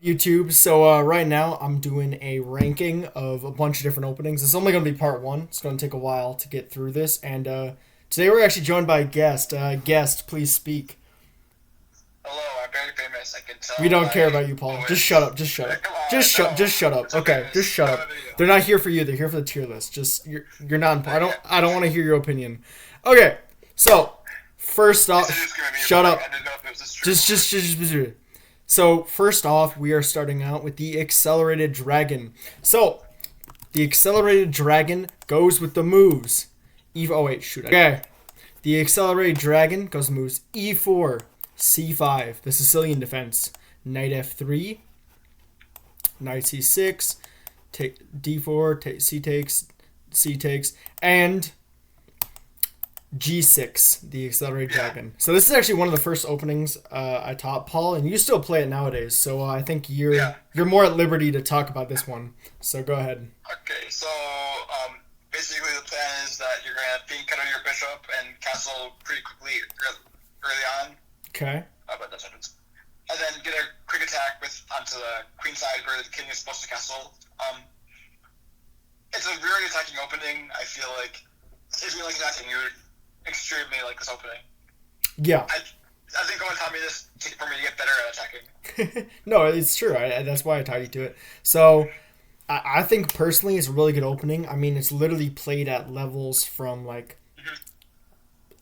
YouTube. So right now I'm doing a ranking of a bunch of different openings. It's only going to be part one. It's going to take a while to get through this. And today we're actually joined by a guest. Guest, please speak. Hello, I'm very famous. I can tell. We don't care by about you, Paul. voice. Just shut up. Just shut up. Come on, Just shut up. It's Okay, okay. just shut It's up. not a video. They're not here for you. They're here for the tier list. Just you're not. I don't want to hear your opinion. Okay, so first off, This is gonna be shut like, up. I didn't know if it was this true. Just. So first off, we are starting out with the Accelerated Dragon. So the Accelerated Dragon goes with the moves. Oh wait, shoot. Okay. The Accelerated Dragon goes with moves E4, C5, the Sicilian Defense, Knight F3, Knight C6, take D4, C takes, and G6, the Accelerated Dragon. So this is actually one of the first openings I taught Paul, and you still play it nowadays. So I think you're more at liberty to talk about this one. So go ahead. Okay, so basically the plan is that you're gonna pink out your bishop and castle pretty quickly early on. Okay. But that's what it's. And then get a quick attack onto the queen side where the king is supposed to castle. It's a very attacking opening. I feel like if you like attacking, you would extremely like this opening. Yeah. I think Owen taught me this for me to get better at attacking. No, it's true. That's why I tied you to it. So I think personally it's a really good opening. I mean, it's literally played at levels from like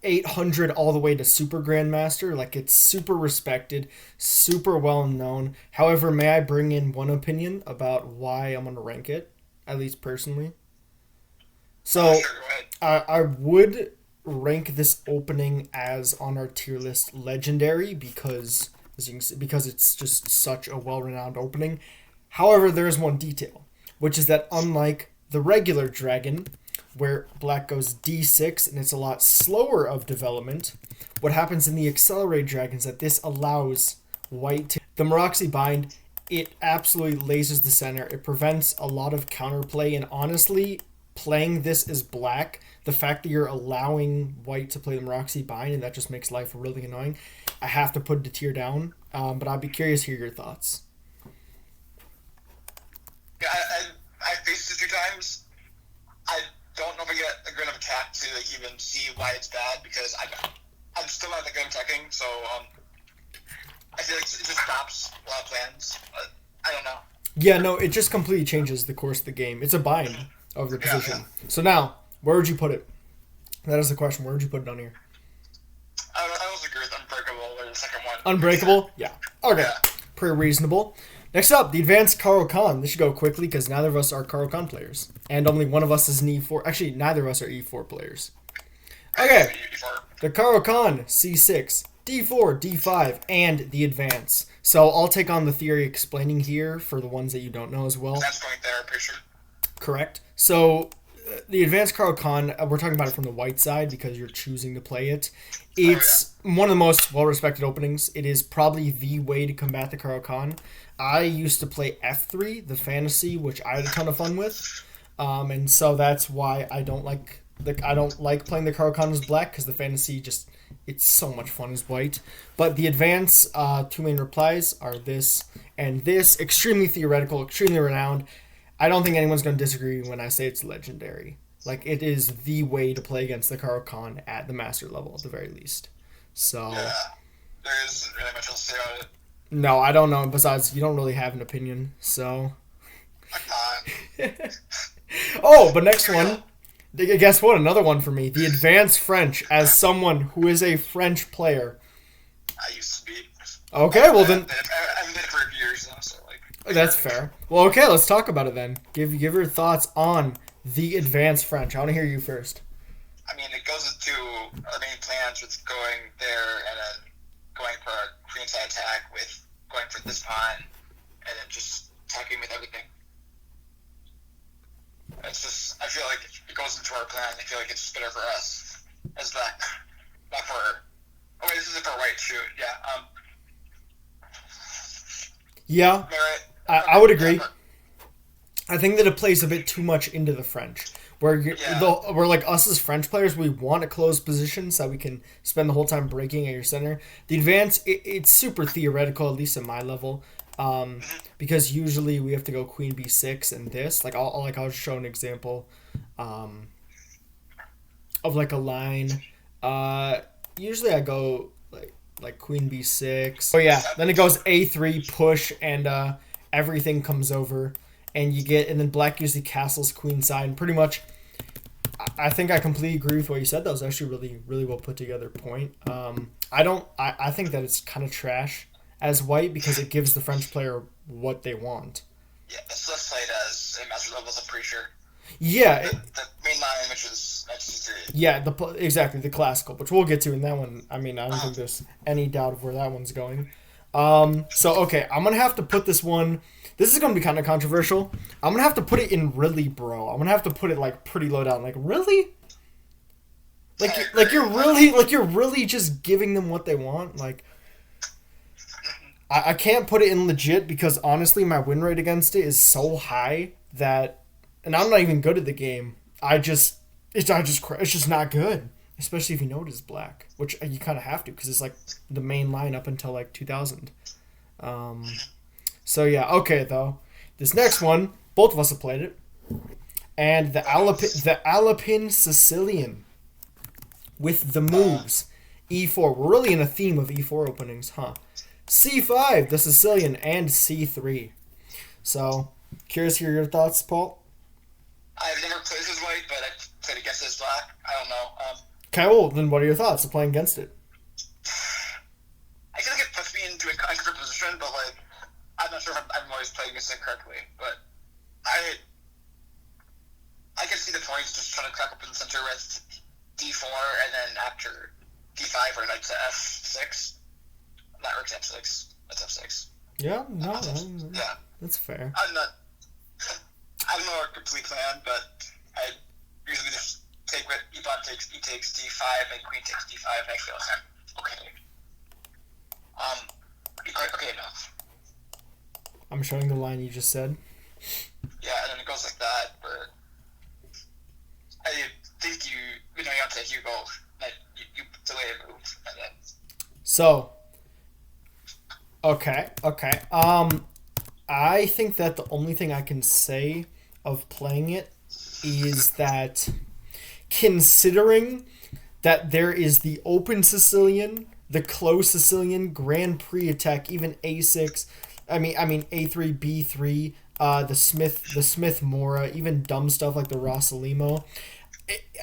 800 all the way to Super Grandmaster. Like, it's super respected, super well known. However, may I bring in one opinion about why I'm going to rank it, at least personally? So Sure, go ahead. I would rank this opening as on our tier list legendary because as you can see, because it's just such a well-renowned opening. However, there is one detail, which is that unlike the regular dragon, where black goes d6 and it's a lot slower of development, what happens in the accelerated dragon is that this allows white to the Moroxy bind. It absolutely lasers the center. It prevents a lot of counterplay, and honestly, playing this as black, the fact that you're allowing white to play the Moroxy bind, and that just makes life really annoying. I have to put it a tier down, but I'd be curious to hear your thoughts. Yeah, I faced it a few times. I don't know if I get a good enough attack to even see why it's bad because I'm still not that good at attacking. So I feel like it just stops a lot of plans. But I don't know. Yeah, no, it just completely changes the course of the game. It's a bind of the position. So now, where would you put it? That is the question. Where would you put it on here? I also agree with Unbreakable or the second one. Unbreakable? Yeah. Okay. Yeah. Pretty reasonable. Next up, the advanced Caro Kann. This should go quickly because neither of us are Caro Kann players. And only one of us is an E4. Actually, neither of us are E4 players. Okay. The Caro Kann, C6, D4, D5, and the advance. So I'll take on the theory explaining here for the ones that you don't know as well. That's going there, I'm pretty sure. Correct. So the advanced Caro Kann, we're talking about it from the white side because you're choosing to play it. It's one of the most well-respected openings. It is probably the way to combat the Caro Kann. I used to play F3, the fantasy, which I had a ton of fun with, and so that's why I don't like playing the Caro Kann as black because the fantasy it's so much fun as white. But the advance, two main replies are this and this. Extremely theoretical, extremely renowned. I don't think anyone's going to disagree when I say it's legendary. Like, it is the way to play against the Caro Kann at the master level at the very least. So Yeah. There isn't really much else to say about it. no, I don't know. Besides, you don't really have an opinion, so. Oh, but next one. Guess what? Another one for me. The advanced French, as someone who is a French player. I used to be. Okay, well then. I've been it for years now, so like. That's fair. Well, okay, let's talk about it then. Give your thoughts on the advanced French. I want to hear you first. I mean, it goes into our main plans with going there and then going for a queenside attack with going for this pawn and then just attacking with everything. It's just, I feel like it goes into our plan. I feel like it's better for us as black, not for. Oh wait, this isn't for white. Shoot, yeah. Yeah, I would agree. I think that it plays a bit too much into the French. Where we're like us as French players, we want a closed position so we can spend the whole time breaking at your center. The advance, it's super theoretical, at least at my level. Because usually we have to go queen b6 and this. Like I'll show an example of like a line. Usually I go like queen b6. Oh yeah, then it goes a3 push and everything comes over and then black usually castles queenside. And pretty much I think I completely agree with what you said. That was actually really, really well put together point. I think that it's kind of trash as white because it gives the French player what they want. Yeah, it's less played as a master levels, I'm pretty sure. Yeah. The main line, which is Knight yeah, exactly, the classical, which we'll get to in that one. I mean, I don't think there's any doubt of where that one's going. Okay, I'm going to have to put this one... This is going to be kind of controversial. I'm going to have to put it in really, bro. I'm going to have to put it, like, pretty low down. Like, really? You're really just giving them what they want? Like, I can't put it in legit because, honestly, my win rate against it is so high that... And I'm not even good at the game. It's just not good. Especially if you know it is black. Which you kind of have to because it's, like, the main line up until, like, 2000. So yeah, okay though. This next one, both of us have played it, and the Alapin Sicilian with the moves e4. We're really in a theme of e4 openings, huh? c5, the Sicilian, and c3. So, curious to hear your thoughts, Paul. I've never played as white, but I've played against as black. I don't know. Okay, well then, what are your thoughts of playing against it? I feel like it puts me into a uncomfortable position, but like. I'm not sure if I'm always playing against it correctly, but I can see the points just trying to crack up in the center with d4, and then after d5 or knight to f6. Not or f6. That's f6. Yeah, no, yeah, that's fair. I don't know our complete plan, but I usually just take what e takes d5 and queen takes d5, and I feel like I'm okay. Okay, enough. I'm showing the line you just said. Yeah, and then it goes like that, but I think you have to you go, you delay a move, and then... So, okay. I think that the only thing I can say of playing it is that considering that there is the open Sicilian, the closed Sicilian, Grand Prix attack, even a6... I mean A3, B3, the Smith Mora, even dumb stuff like the Rossalimo.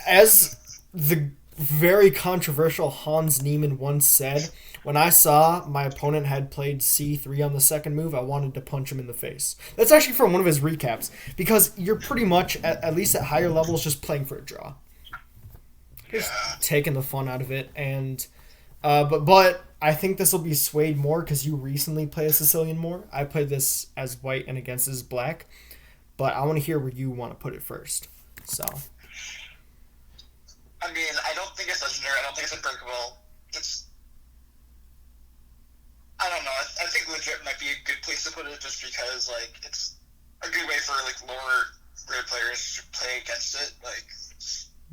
As the very controversial Hans Niemann once said, when I saw my opponent had played C3 on the second move, I wanted to punch him in the face. That's actually from one of his recaps, because you're pretty much, at least at higher levels, just playing for a draw. Just taking the fun out of it, and but I think this will be swayed more because you recently play a Sicilian more. I played this as white and against as black, but I want to hear where you want to put it first. So, I mean, I don't think it's legendary. I don't think it's unbreakable. I don't know. I think legit might be a good place to put it, just because like it's a good way for like lower grade players to play against it. Like,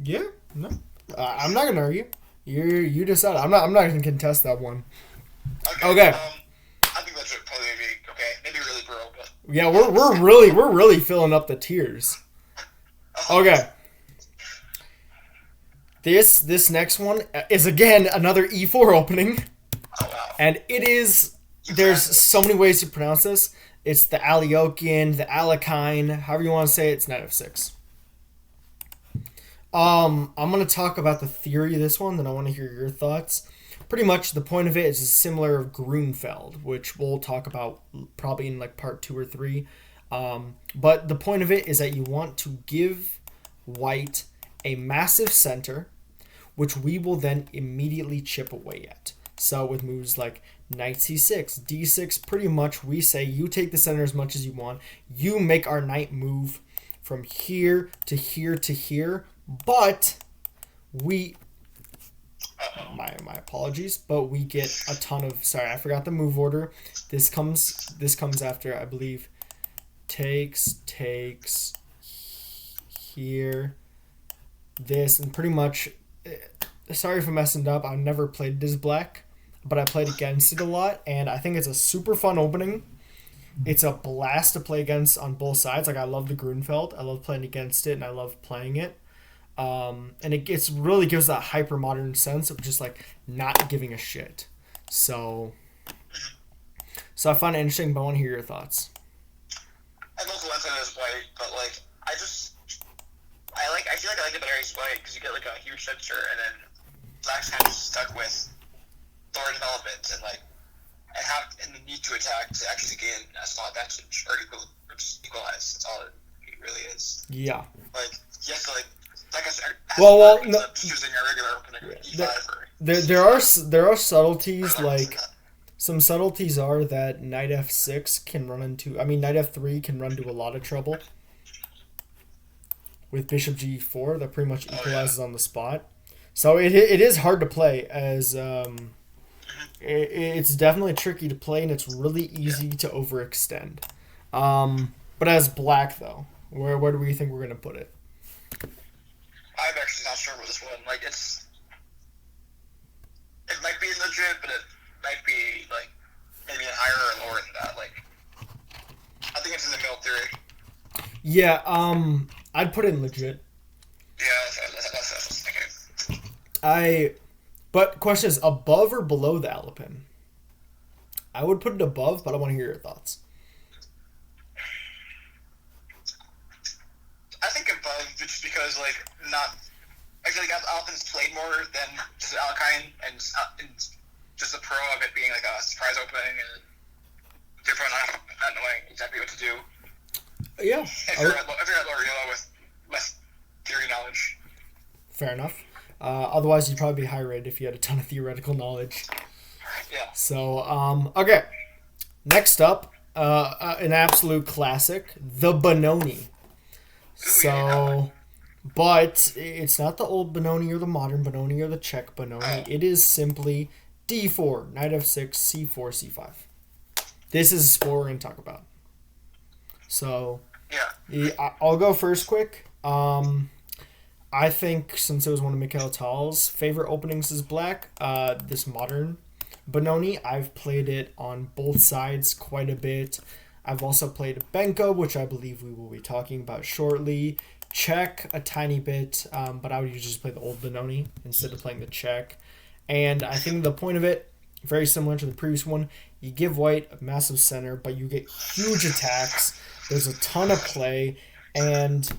yeah, no, I'm not gonna argue. You decide. I'm not gonna contest that one. Okay. I think that should probably be okay. Maybe really bro, but yeah, we're really filling up the tiers. Okay. This next one is again another E4 opening. Oh wow. And it is. There's so many ways to pronounce this. It's the Alekhines, the Alekhines, however you want to say it. It's knight f6. I'm going to talk about the theory of this one, then I want to hear your thoughts. Pretty much the point of it is similar of Grunfeld, which we'll talk about probably in like part 2 or 3. But the point of it is that you want to give white a massive center, which we will then immediately chip away at. So with moves like knight c6, d6, pretty much we say you take the center as much as you want. You make our knight move from here to here to here. But we, my apologies, but we get a ton of, sorry, I forgot the move order. This comes after, I believe, takes, here, this, and pretty much, sorry if I'm messing up, I've never played this black, but I played against it a lot, and I think it's a super fun opening. It's a blast to play against on both sides. Like I love the Grunfeld. I love playing against it, and I love playing it. And it really gives that hyper modern sense of just like not giving a shit. So I find it interesting, but I want to hear your thoughts. I both left it as white, but like I feel like I like it better as white because you get like a huge sensor, and then black's kind of stuck with lower development and like and the need to attack to actually gain a small advantage or equalize. That's all it really is. Yeah. Like yes, like I said, no, using a regular opening E5 there are subtleties like. Some subtleties are that knight f6 can run into... I mean, knight f3 can run into a lot of trouble. With bishop g4, that pretty much equalizes on the spot. So it is hard to play, as... it's definitely tricky to play, and it's really easy to overextend. But as black, though, where do we think we're going to put it? I'm actually not sure with this one. Like, it might be legit, but it might be like maybe higher or lower than that. Like, I think it's in the middle theory. Yeah, I'd put it in legit. Yeah, that's okay. But question is, above or below the Alapin? I would put it above, but I want to hear your thoughts. I think above, just because like I feel like Alapin's played more than just Alekhines and just the pro of it being like a surprise opening and people not knowing exactly what to do. Yeah. If you're at lower yellow with less theory knowledge. Fair enough. Otherwise, you'd probably be high rated if you had a ton of theoretical knowledge. Yeah. So, okay. Next up, an absolute classic, the Benoni. So, but it's not the old Benoni or the modern Benoni or the Czech Benoni. It is simply d4, knight f6, c4, c5. This is what we're going to talk about. So, I'll go first quick. I think since it was one of Mikhail Tal's favorite openings is black, this modern Benoni, I've played it on both sides quite a bit. I've also played Benko, which I believe we will be talking about shortly. Czech a tiny bit, but I would usually just play the old Benoni instead of playing the Czech. And I think the point of it, very similar to the previous one, you give white a massive center, but you get huge attacks. There's a ton of play, and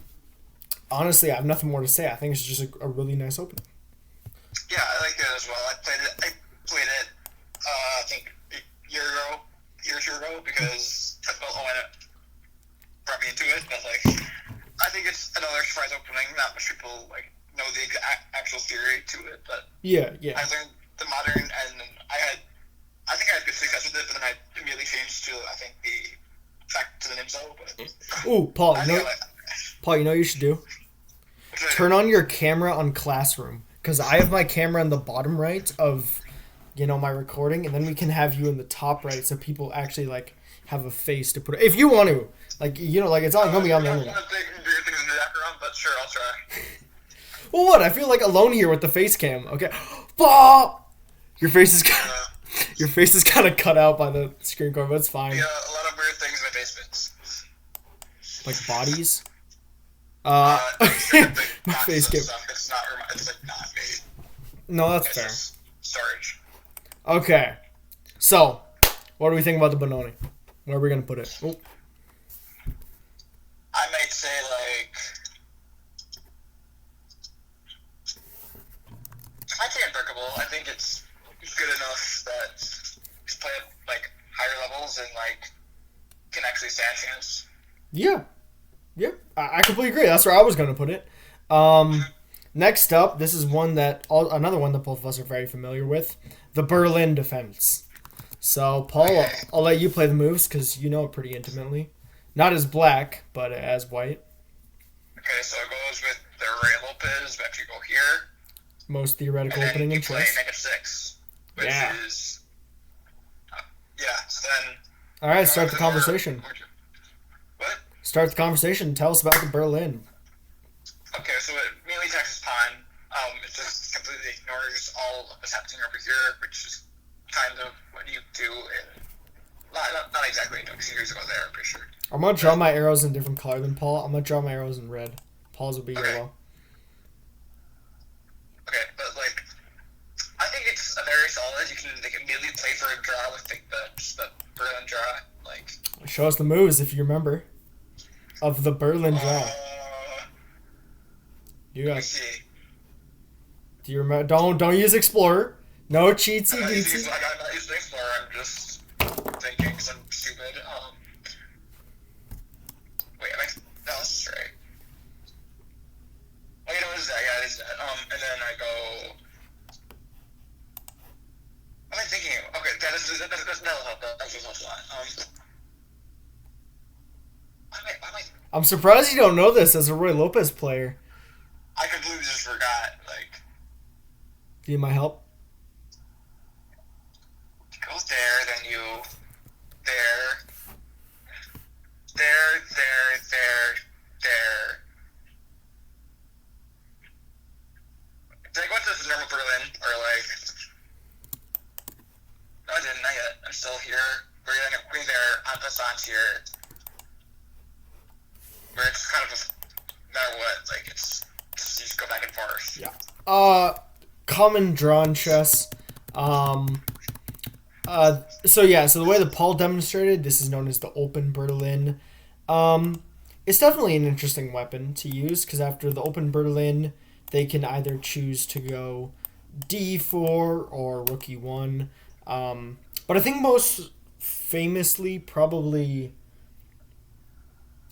honestly, I have nothing more to say. I think it's just a really nice opening. Yeah, I like that as well. I played it. I think a year or two ago, because Owen brought me into it. But like, I think it's another surprise opening. Not much people like know the actual theory to it, but yeah. I learned the modern, and I think I had good success with it, but then I immediately changed to back to the Nimzo. But ooh, Paul, Paul, you know what you should do? Turn on your camera on Classroom, because I have my camera in the bottom right of, my recording, and then we can have you in the top right, so people actually like have a face to put. If you want to, it's all gonna be on the internet. Things in the background, but sure, I'll try. Well, what? I feel like alone here with the face cam. Okay, Paul, your face is kind of cut out by the screen guard, but it's fine. Yeah, a lot of weird things in my basement. Like bodies. My face cam. It's not made. No, that's it's fair. Just storage. Okay, so what do we think about the Benoni? Where are we gonna put it? Oh. I might say I'd say unbreakable. I think it's good enough that you play at higher levels and can actually stand a chance. Yeah. Yep, I completely agree. That's where I was going to put it. Next up, this is another one that both of us are very familiar with, the Berlin Defense. So, Paul, I'll let you play the moves because you know it pretty intimately. Not as black, but as white. Okay, so it goes with the Ray Lopez, but you go here. Most theoretical opening in chess. And then you play -6, which is... so then... All right, start the conversation. What? Start the conversation. Tell us about the Berlin. Okay, so it mainly attacks his pawn. It just completely ignores all of what's happening over here, which is kind of what you do in Not exactly 2 years ago there, I'm pretty sure. I'm going to draw my arrows in different color than Paul. I'm going to draw my arrows in red. Paul's will be yellow. Okay, but, like, I think it's a very solid. You can immediately play for a draw with the Berlin draw. Like, show us the moves if you remember of the Berlin draw. You let me got. see. Do you remember? Don't use Explorer. No cheatsy I'm not beatsy. using Explorer. I'm just thinking because I'm stupid. Wait, no, this is right. Oh, you know what is that? Yeah, it is that. And then I go. What am I thinking? Okay, that'll help. That helps a lot. Why am I? I'm surprised you don't know this as a Roy Lopez player. I completely just forgot. Like, Do you need my help? it goes there, then you there. Did I go into the normal Berlin or like? No, I didn't. Not yet. I'm still here. We're getting a queen there. Passage here. Where it's kind of just no matter what, like it's just you just go back and forth. Yeah. Common draw in chess. So the way that Paul demonstrated, this is known as the open Berlin. It's definitely an interesting weapon to use because after the open Berlin, they can either choose to go d4 or rook e1. But I think most famously, probably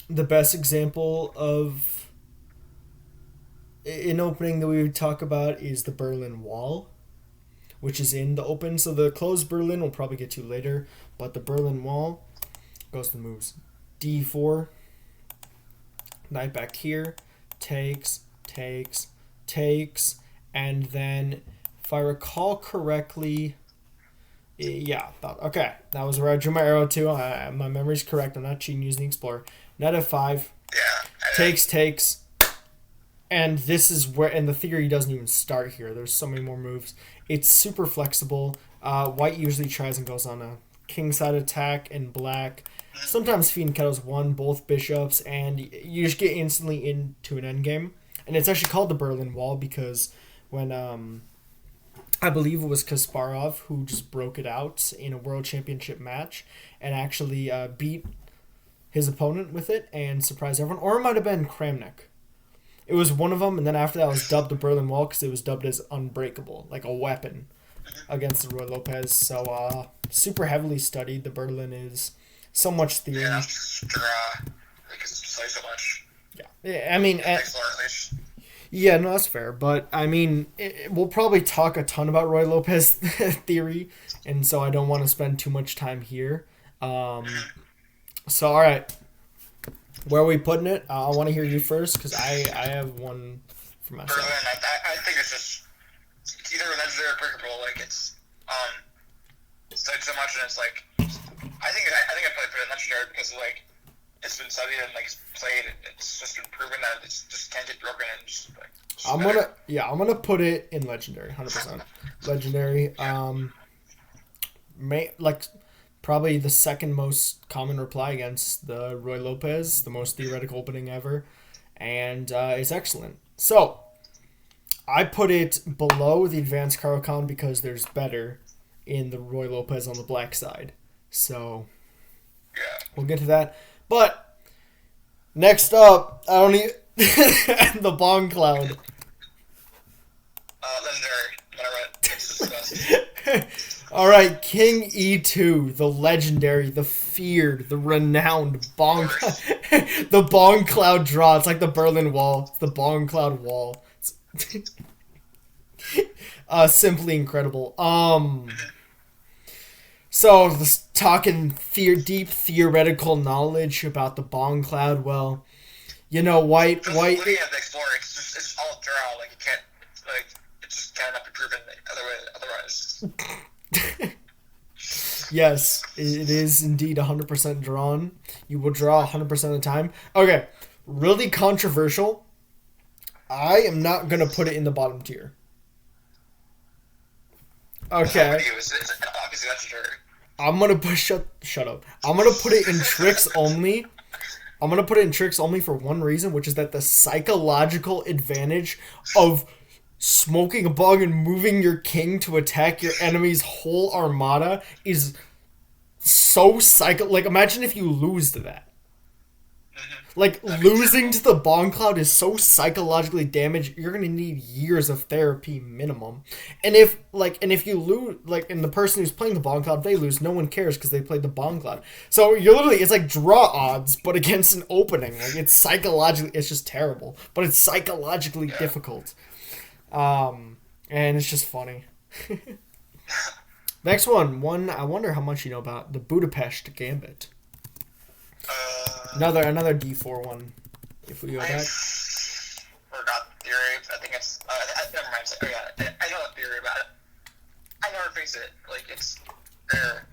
the best example of an opening that we would talk about is the Berlin Wall, which is in the open. So the closed Berlin we'll probably get to later, but the Berlin Wall goes to the moves d4, knight back here, takes, and then if I recall correctly, okay, that was where I drew my arrow to. My memory's correct. I'm not cheating using the Explorer. Knight f5, takes, and this is where, and the theory doesn't even start here. There's so many more moves. It's super flexible. White usually tries and goes on a kingside attack, and black sometimes feed and kettles one, both bishops, and you just get instantly into an endgame. And it's actually called the Berlin Wall because when I believe it was Kasparov who just broke it out in a world championship match and actually beat his opponent with it and surprised everyone. Or it might have been Kramnik. It was one of them, and then after that it was dubbed the Berlin Wall because it was dubbed as unbreakable, like a weapon against the Roy Lopez. So super heavily studied. The Berlin is so much theory. Yeah, because it's so much. Yeah, I mean, yeah, no, that's fair. But I mean, we'll probably talk a ton about Roy Lopez theory, and so I don't want to spend too much time here. So all right, where are we putting it? I want to hear you first because I have one for myself. Berlin, I think it's either legendary or breakable. Like it's studied so much, and it's like I think I probably put it legendary because like it's been studied and like it's played. It's just been proven that it's just can't get broken and just like. I'm gonna put it in legendary, 100% legendary. Probably the second most common reply against the Roy Lopez, the most theoretical opening ever, and it's excellent. So I put it below the advanced Caro Kann because there's better in the Roy Lopez on the black side. So we'll get to that. But next up, I don't need the Bongcloud. Legendary. All right, King E2, the legendary, the feared, the renowned the Bongcloud draw. It's like the Berlin Wall. It's the Bongcloud Wall. Simply incredible. So talking deep theoretical knowledge about the Bongcloud. Well, you know, white. Looking at the Explorer, it's all draw. Like you can't, like it just cannot be proven otherwise. Yes, it is indeed 100% drawn. You will draw 100% of the time. Okay, really controversial. I am not gonna put it in the bottom tier. Okay. It's obviously legendary. I'm gonna put shut up. I'm gonna put it in tricks only. I'm gonna put it in tricks only for one reason, which is that the psychological advantage of smoking a bong and moving your king to attack your enemy's whole armada is so like, imagine if you lose to that. Like, losing to the Bongcloud is so psychologically damaged, you're gonna need years of therapy minimum. And if you lose, like, and the person who's playing the Bongcloud, they lose, no one cares because they played the Bongcloud. So you're literally, it's like draw odds, but against an opening. Like, it's psychologically, it's just terrible. But it's psychologically difficult. And it's just funny. Next one I wonder how much you know about the Budapest Gambit. Another D4 one. If we go back. Forgot the theory. I think it's. Never mind. Oh yeah, I know the theory about it. I never face it. Like, it's rare.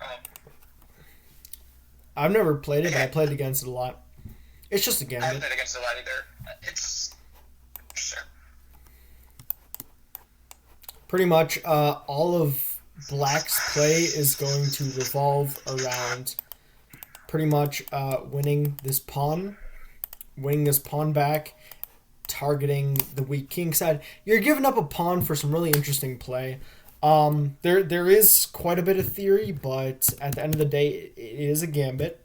I've never played it, but I played against it a lot. It's just a gambit. I haven't played against it a lot either. It's sure. Pretty much, all of Black's play is going to revolve around pretty much winning this pawn back, targeting the weak king side. You're giving up a pawn for some really interesting play. There is quite a bit of theory, but at the end of the day, it is a gambit.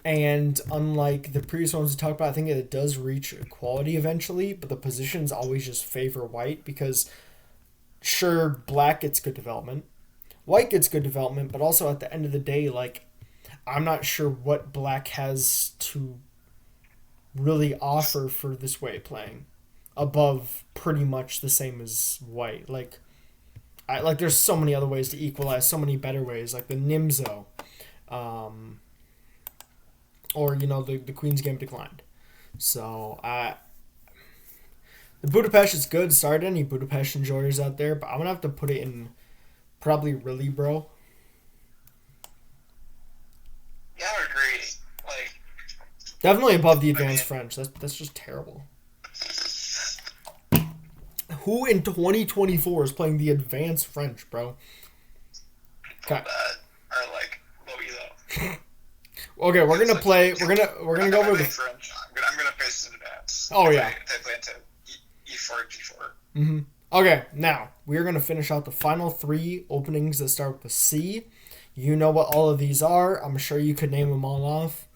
And unlike the previous ones we talked about, I think it does reach equality eventually, but the positions always just favor white because, sure, black gets good development, white gets good development, but also at the end of the day, like, I'm not sure what black has to really offer for this way of playing above pretty much the same as white. Like, there's so many other ways to equalize, so many better ways, like the Nimzo, or, the Queen's Game declined. So, the Budapest is good. Sorry to any Budapest enjoyers out there, but I'm going to have to put it in probably really, bro. Yeah, I would agree. Like, definitely above the advanced French. That's just terrible. Who in 2024 is playing the advanced French, bro? Okay. Are like low elo. Okay, we're gonna play. We're gonna go over the French. I'm gonna face in advance. Oh yeah. They play into E4, G4. Mm-hmm. Okay, now we're gonna finish out the final 3 openings that start with the C. You know what all of these are. I'm sure you could name them all off.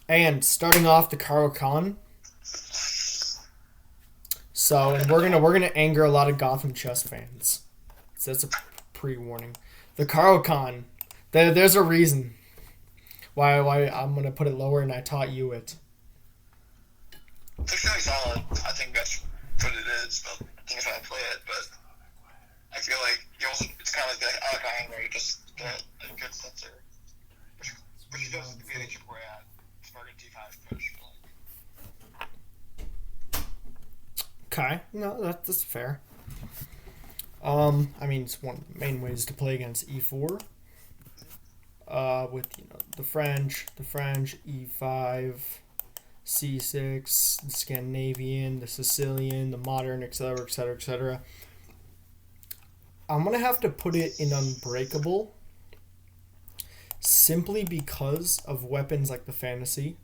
And starting off the Caro Kann. So, and we're gonna anger a lot of Gotham chess fans. So that's a pre-warning. The Caro Kann. There's a reason why I'm gonna put it lower, and I taught you it. It's really solid. I think that's what it is. But I think that's why I play it. But I feel like it's kind of like the Alekhines where you just get a good sensor, which does the good chip where at Spartan T5 push. Okay, no, that's fair. I mean, it's one of the main ways to play against E4. With the French, E5, C6, the Scandinavian, the Sicilian, the modern, etc., etc., etc. I'm gonna have to put it in unbreakable, simply because of weapons like the fantasy.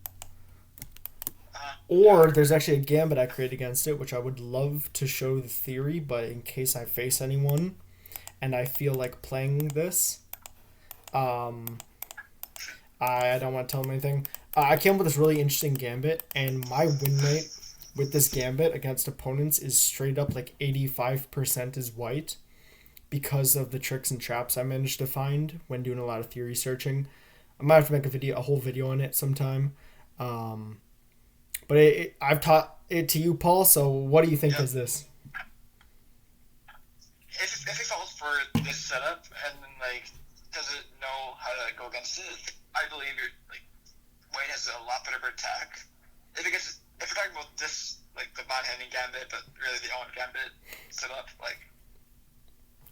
Or there's actually a gambit I created against it, which I would love to show the theory, but in case I face anyone and I feel like playing this, I don't want to tell them anything. I came up with this really interesting gambit, and my win rate with this gambit against opponents is straight up like 85% is white because of the tricks and traps I managed to find when doing a lot of theory searching. I might have to make a whole video on it sometime. But I've taught it to you, Paul, so what do you think is this? If it falls for this setup and then, like, doesn't know how to go against it, I believe white has a lot better attack. If we're talking about this, like, the bot-handing gambit, but really the own gambit setup, like,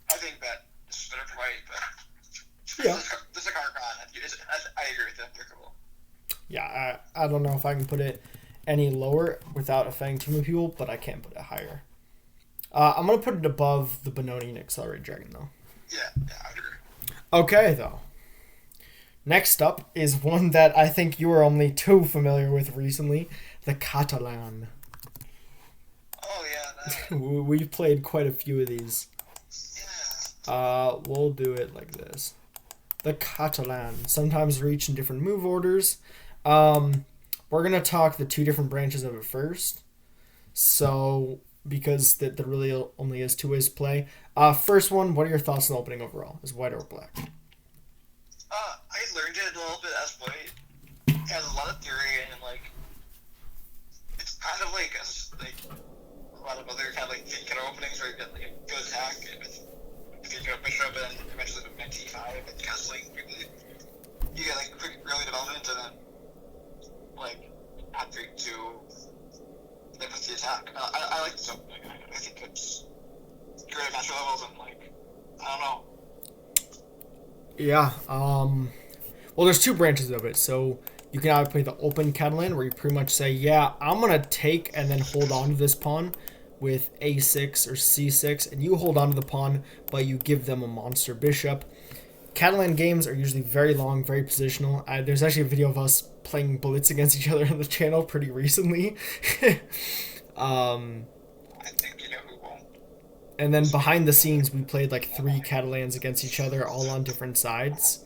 I think that this is better for white, but yeah. This is a Caro Kann. I agree with that. Applicable. Yeah, I don't know if I can put it any lower without offending too many people, but I can't put it higher. I'm going to put it above the Benoni Accelerated Dragon, though. I agree. Okay, though. Next up is one that I think you are only too familiar with recently, the Catalan. Oh yeah, We've played quite a few of these. We'll do it like this. The Catalan. Sometimes reach in different move orders. We're going to talk the two different branches of it first. So, because there really only is two ways to play. First one, what are your thoughts on the opening overall? Is white or black? I learned it a little bit as white. It has a lot of theory and like it's kind of like a lot of other kind of like fake openings where you get like a good attack with if you go bishop and eventually with knight e5 and castling quickly. You get like quick early development and then like after to live with the attack. I like this opening. I think it's great at master levels and like I don't know. Yeah. Well, there's two branches of it. So you can either play the open Catalan, where you pretty much say, yeah, I'm going to take and then hold on to this pawn with a6 or c6, and you hold on to the pawn, but you give them a monster bishop. Catalan games are usually very long, very positional. There's actually a video of us playing blitz against each other on the channel pretty recently. I think you know who won't. And then behind the scenes, we played like 3 Catalans against each other, all on different sides.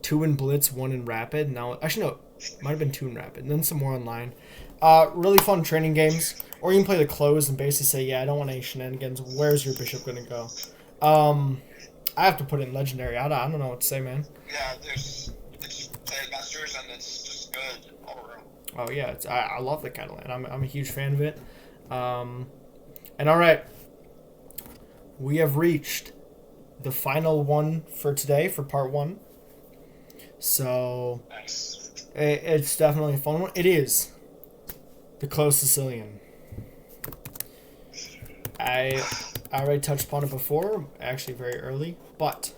2 in blitz, 1 in rapid. Now, actually, no, it might have been 2 in rapid, and then some more online. Really fun training games. Or you can play the close and basically say, yeah, I don't want any shenanigans. Where's your bishop going to go? I have to put it in legendary. I don't know what to say, man. Yeah, it's played masters and it's just good all around. Oh, yeah, I love the Catalan. I'm a huge fan of it. And all right, we have reached the final one for today, for part 1. So, Nice. it's definitely a fun one. It is the closed Sicilian. I already touched upon it before, actually very early, but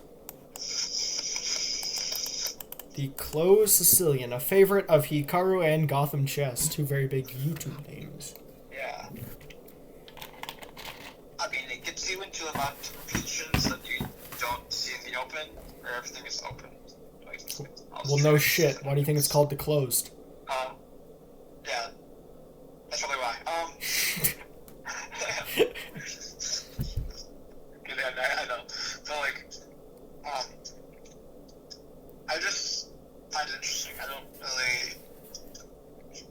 the closed Sicilian, a favorite of Hikaru and Gotham Chess, 2 very big YouTube names. Yeah. I mean, it gets you into a lot of positions that you don't see in the open, where everything is open. Like, Well, no shit. Why do you think it's called the closed? Yeah. That's probably why. I know. So, like, I just find it interesting. I don't really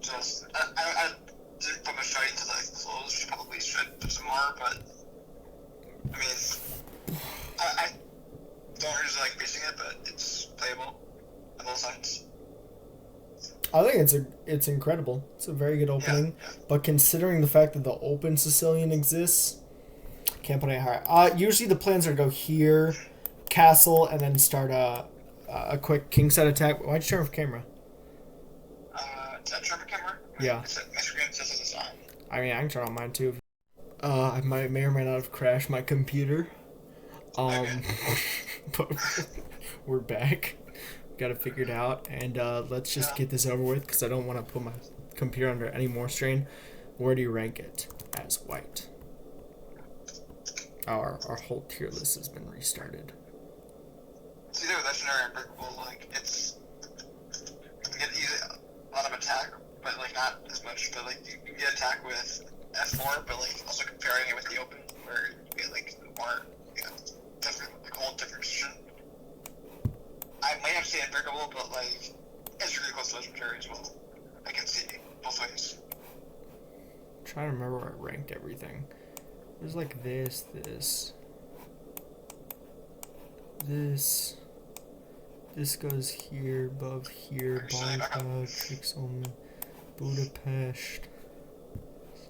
just... I didn't put much thought into the clothes, which probably should put some more, but... I mean... I don't really like basing it, but it's playable on both sides. I think it's incredible. It's a very good opening. Yeah. But considering the fact that the open Sicilian exists, can't put any higher. Usually the plans are to go here, castle, and then start a quick king set attack. Why'd you turn off camera? Is that turn camera? Yeah. My screen says it's on. I mean, I can turn on mine too. I may or may not have crashed my computer. Okay. But we're back. Got it figured out, and let's just get this over with because I don't want to put my computer under any more strain. Where do you rank it as white? Our whole tier list has been restarted. It's either legendary or unbreakable. Like it's you get a lot of attack, but like not as much. But like you can get attack with F4, but like also comparing it with the open, where you get like more, different, like a whole different position. I might have to say unbreakable, but like it's really close to legendary as well. I can see both ways. I'm trying to remember where I ranked everything. There's like this. This goes here, above here, Bongcloud, Pixel, Budapest.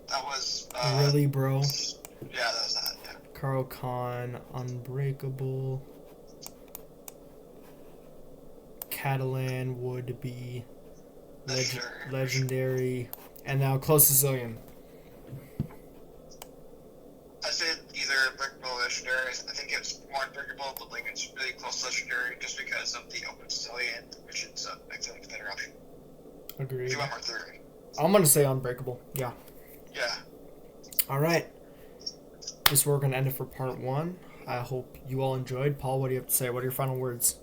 That was Really, bro? Yeah, that was that. Yeah. Caro Kann, Unbreakable. Catalan would be legendary, and now close Sicilian. I said either unbreakable or legendary. I think it's more unbreakable, but like it's really close to legendary just because of the open Sicilian, which is I feel like a better option. Agreed. If you want more theory. I'm gonna say unbreakable. Yeah. Yeah. All right. This we're gonna end it for part 1. I hope you all enjoyed. Paul, what do you have to say? What are your final words?